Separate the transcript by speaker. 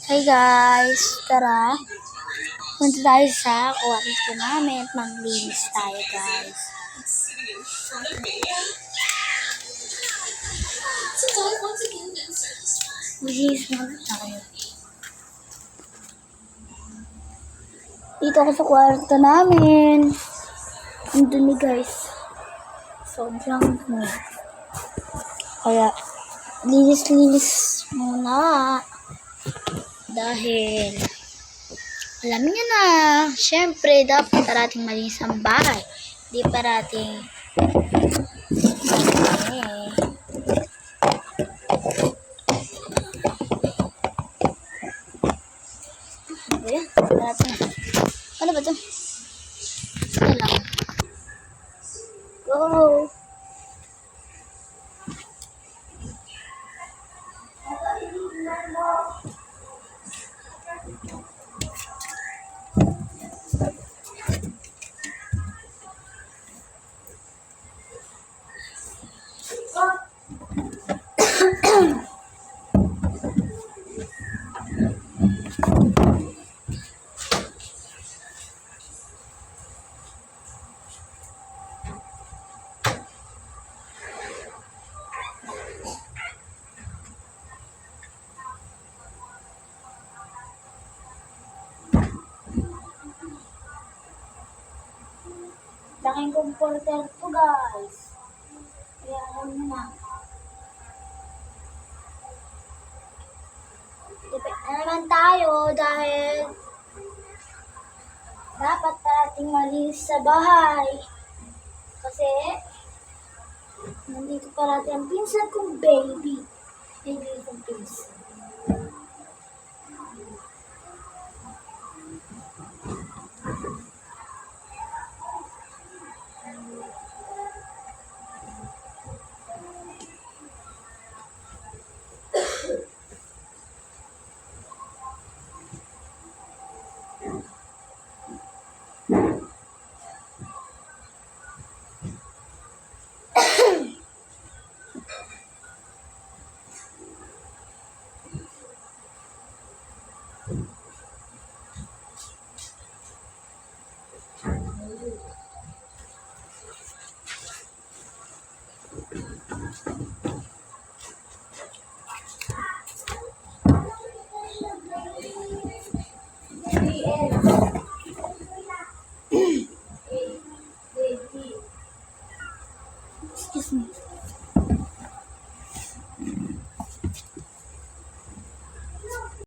Speaker 1: Hey guys, tara. Punta tayo sa kwarto namin at maglinis tayo guys. Maglinis muna tayo. Dito ako sa kwarto namin. Ang dumi guys. Sobrang dumi. Kaya, linis-linis muna. Dahil, alam niyo na, syempre, dapat parating malinis ang bahay. Di parating, ano ba ito? Ito lang. Go! Laking comforter to guys. Kaya alam nyo na. Tipid na naman tayo dahil dapat parating malinis sa bahay. Kasi nandito parating ang pinsan kong baby. Baby kong pinsan.